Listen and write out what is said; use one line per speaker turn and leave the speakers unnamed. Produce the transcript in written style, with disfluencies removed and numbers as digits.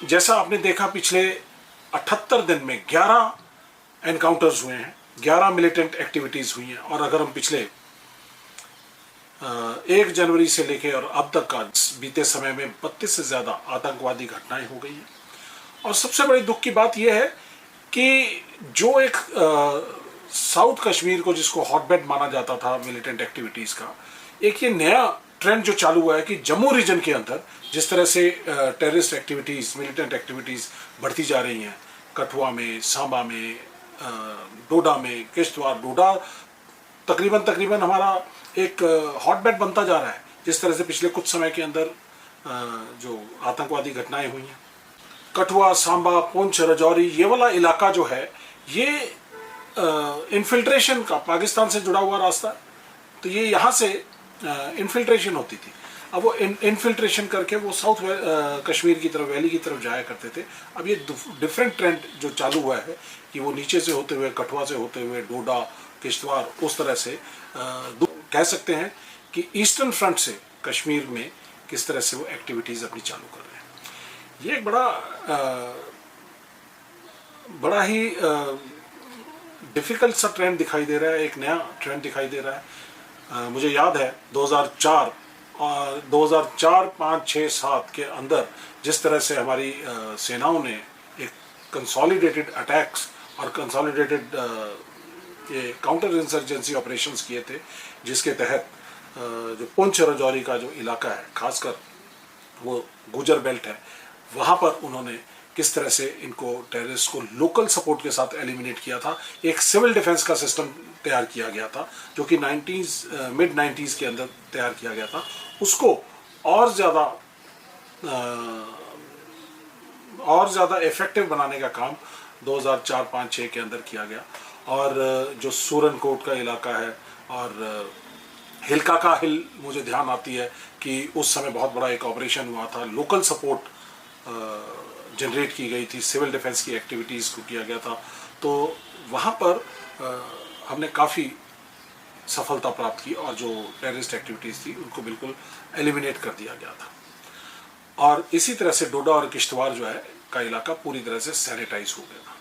जैसा आपने देखा पिछले 78 दिन में 11 एनकाउंटर्स हुए हैं, 11 मिलिटेंट एक्टिविटीज हुई हैं। और अगर हम पिछले 1 जनवरी से लेकर और अब तक का बीते समय में 32 से ज़्यादा आतंकवादी घटनाएं हो गई हैं। और सबसे बड़ी दुख की बात यह है कि जो एक साउथ कश्मीर को जिसको हॉटबेड माना जाता था मिलिटेंट एक्टिविटीज़ का, एक ये नया ट्रेंड जो चालू हुआ है कि जम्मू रीजन के अंदर जिस तरह से टेररिस्ट एक्टिविटीज़, मिलिटेंट एक्टिविटीज़ बढ़ती जा रही हैं, कठुआ में, सांबा में, डोडा में, किश्तवाड़, डोडा तकरीबन हमारा एक हॉटबेड बनता जा रहा है। जिस तरह से पिछले कुछ समय के अंदर जो आतंकवादी घटनाएं हुई हैं, कठुआ, सांबा, पुंछ, राजौरी, ये वाला इलाका जो है ये इन्फिल्ट्रेशन का पाकिस्तान से जुड़ा हुआ रास्ता है। तो ये यहाँ से इन्फिल्ट्रेशन होती थी। अब वो इन्फिल्ट्रेशन करके वो साउथ कश्मीर की तरफ, वैली की तरफ जाया करते थे। अब ये डिफरेंट ट्रेंड जो चालू हुआ है कि वो नीचे से होते हुए, कठुआ से होते हुए, डोडा, किश्तवाड़, उस तरह से कह सकते हैं कि ईस्टर्न फ्रंट से कश्मीर में किस तरह से वो एक्टिविटीज़ अपनी चालू कर रहे हैं। ये एक बड़ा ही डिफ़िकल्ट सा ट्रेंड दिखाई दे रहा है, एक नया ट्रेंड दिखाई दे रहा है। मुझे याद है 2004 और 2004, 5, 6, 7 के अंदर जिस तरह से हमारी सेनाओं ने एक कंसोलिडेटेड अटैक्स और कंसोलिडेटेड ये काउंटर इंसर्जेंसी ऑपरेशंस किए थे, जिसके तहत जो पुंछ राजौरी का जो इलाका है, खासकर वो गुजर बेल्ट है, वहाँ पर उन्होंने किस तरह से इनको टेररिस्ट को लोकल सपोर्ट के साथ एलिमिनेट किया था। एक सिविल डिफेंस का सिस्टम तैयार किया गया था जो कि मिड 90s के अंदर तैयार किया गया था। उसको और ज़्यादा इफेक्टिव बनाने का काम 2004, 5, 6 के अंदर किया गया। और जो सूरनकोट का इलाका है और हिलका का हिल, मुझे ध्यान आती है कि उस समय बहुत बड़ा एक ऑपरेशन हुआ था, लोकल सपोर्ट जनरेट की गई थी, सिविल डिफेंस की एक्टिविटीज़ को किया गया था। तो वहाँ पर हमने काफ़ी सफलता प्राप्त की और जो टेररिस्ट एक्टिविटीज़ थी उनको बिल्कुल एलिमिनेट कर दिया गया था। और इसी तरह से डोडा और किश्तवाड़ जो है का इलाका पूरी तरह से सैनिटाइज हो गया था।